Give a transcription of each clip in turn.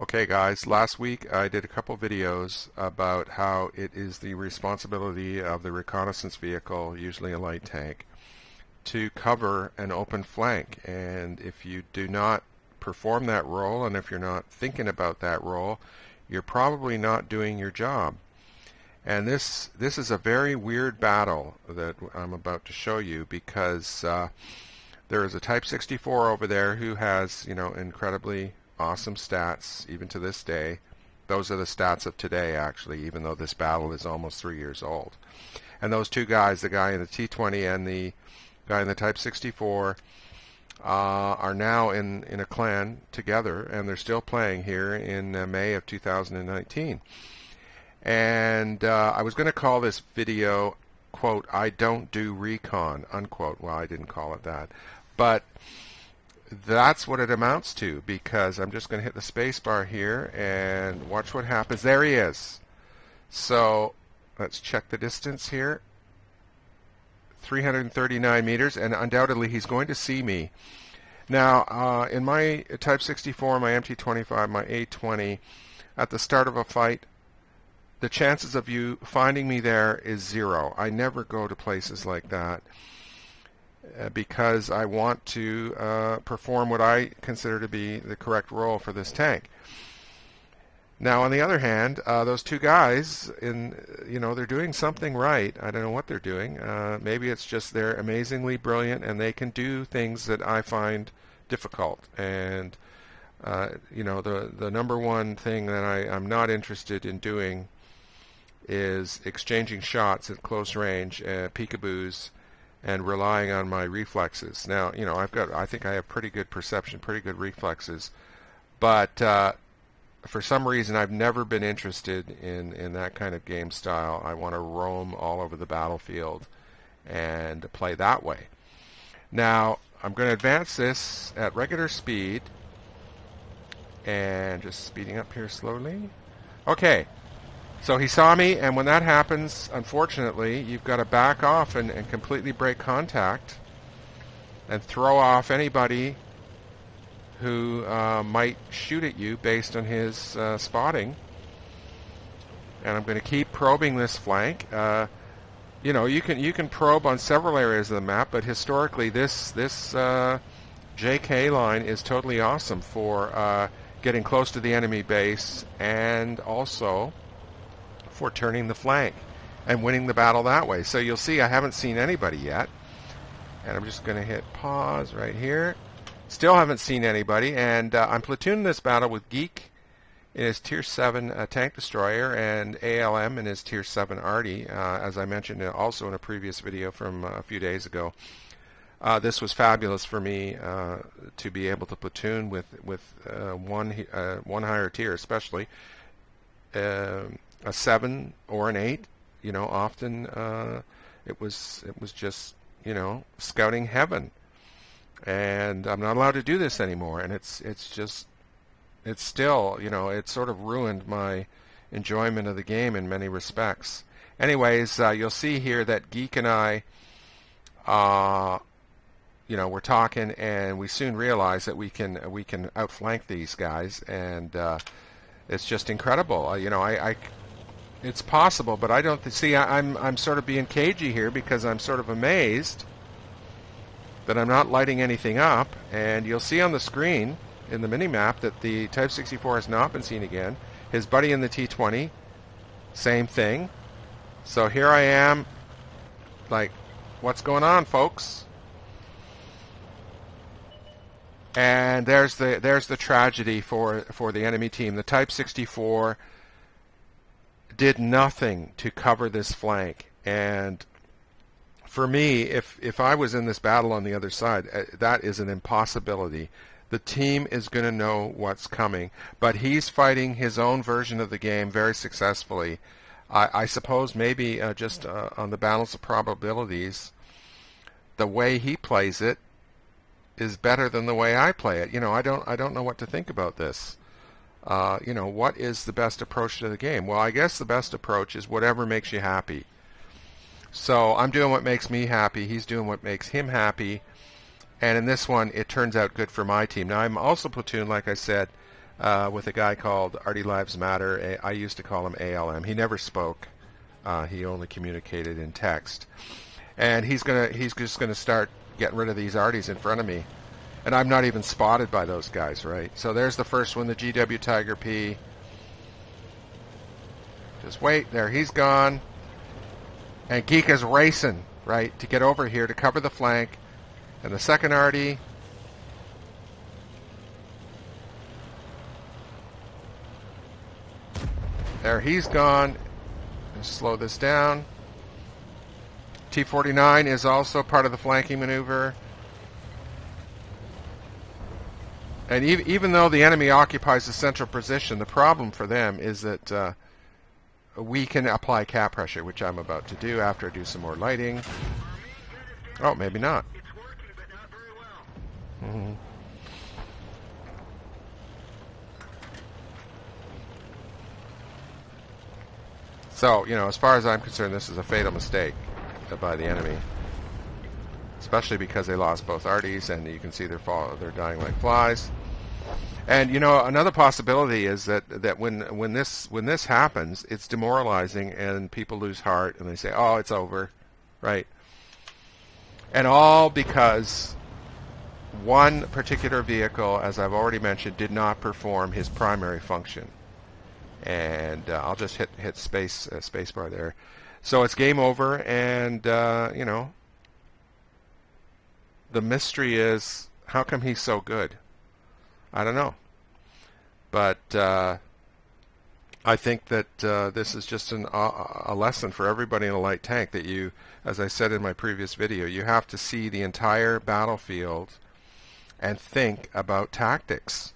Okay guys, last week I did a couple videos about how it is the responsibility of the reconnaissance vehicle, usually a light tank, to cover an open flank. And if you do not perform that role, and if you're not thinking about that role, you're probably not doing your job. And this is a very weird battle that I'm about to show you because there is a Type 64 over there who has, incredibly awesome stats even to this day. Those are the stats of today, actually, even though this battle is almost 3 years old. And those two guys, the guy in the T-20 and the guy in the Type 64, are now in a clan together, and they're still playing here in May of 2019. And I was going to call this video, quote, "I don't do recon," unquote. Well, I didn't call it that. But that's what it amounts to, because I'm just going to hit the space bar here and watch what happens. There he is. So let's check the distance here. 339 meters, and undoubtedly he's going to see me. Now, in my Type 64, my MT-25, my A-20, at the start of a fight, the chances of you finding me there is zero. I never go to places like that because I want to perform what I consider to be the correct role for this tank. Now, on the other hand, those two guys, they're doing something right. I don't know what they're doing. Maybe it's just they're amazingly brilliant and they can do things that I find difficult. And the number one thing that I'm not interested in doing is exchanging shots at close range, peekaboos, and relying on my reflexes. Now, I think I have pretty good perception, pretty good reflexes, but for some reason I've never been interested in that kind of game style. I want to roam all over the battlefield and play that way. Now, I'm going to advance this at regular speed, and just speeding up here slowly. Okay. So he saw me, and when that happens, unfortunately, you've got to back off and completely break contact and throw off anybody who might shoot at you based on his spotting. And I'm going to keep probing this flank. You can probe on several areas of the map, but historically this JK line is totally awesome for getting close to the enemy base and also for turning the flank and winning the battle that way. So you'll see I haven't seen anybody yet, and I'm just going to hit pause right here. Still haven't seen anybody, and I'm platooning this battle with Geek in his Tier 7 tank destroyer and ALM in his Tier 7 Arty, as I mentioned also in a previous video from a few days ago. This was fabulous for me to be able to platoon with one higher tier, especially a 7 or an 8. Often it was just scouting heaven, and I'm not allowed to do this anymore. And it's still it sort of ruined my enjoyment of the game in many respects. Anyways, you'll see here that Geek and I we're talking, and we soon realize that we can outflank these guys, and it's just incredible. It's possible, but I don't see. I'm sort of being cagey here because I'm sort of amazed that I'm not lighting anything up. And you'll see on the screen in the mini-map that the Type 64 has not been seen again. His buddy in the T-20, same thing. So here I am, like, what's going on, folks? And there's the tragedy for the enemy team. The Type 64 did nothing to cover this flank, and for me, if I was in this battle on the other side, that is an impossibility. The team is going to know what's coming, but he's fighting his own version of the game very successfully. I suppose maybe just on the balance of probabilities, the way he plays it is better than the way I play it. I don't know what to think about this. What is the best approach to the game? Well, I guess the best approach is whatever makes you happy. So I'm doing what makes me happy. He's doing what makes him happy. And in this one, it turns out good for my team. Now, I'm also platooned, like I said, with a guy called Artie Lives Matter. I used to call him ALM. He never spoke. He only communicated in text. And he's just gonna start getting rid of these Arties in front of me. And I'm not even spotted by those guys, right? So there's the first one, the GW Tiger P. Just wait, there, he's gone. And Geeka's racing, right, to get over here to cover the flank. And the second Artie. There, he's gone. Let's slow this down. T-49 is also part of the flanking maneuver. And even though the enemy occupies the central position, the problem for them is that we can apply cap pressure, which I'm about to do after I do some more lighting. Oh, maybe not. It's working, but not very well. So, you know, as far as I'm concerned, this is a fatal mistake by the enemy, especially because they lost both Arties, and you can see they're dying like flies. And you know, another possibility is that when this happens, it's demoralizing, and people lose heart, and they say, "Oh, it's over," right? And all because one particular vehicle, as I've already mentioned, did not perform his primary function. And I'll just hit spacebar there. So it's game over, and you know, the mystery is, how come he's so good? I don't know, but I think that this is just a lesson for everybody in a light tank, that you, as I said in my previous video, you have to see the entire battlefield and think about tactics.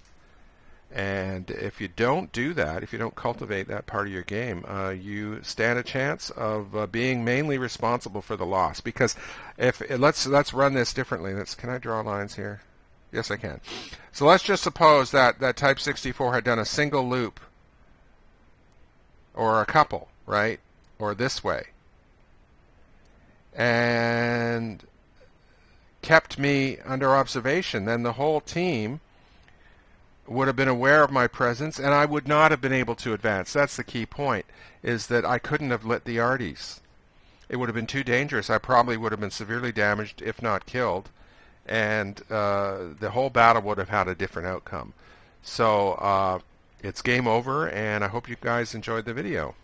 And if you don't do that, if you don't cultivate that part of your game, you stand a chance of being mainly responsible for the loss. Because let's run this differently. Can I draw lines here? Yes, I can. So let's just suppose that Type 64 had done a single loop, or a couple, right? Or this way, and kept me under observation. Then the whole team would have been aware of my presence, and I would not have been able to advance. That's the key point, is that I couldn't have lit the Arties. It would have been too dangerous. I probably would have been severely damaged, if not killed, and the whole battle would have had a different outcome. So it's game over, and I hope you guys enjoyed the video.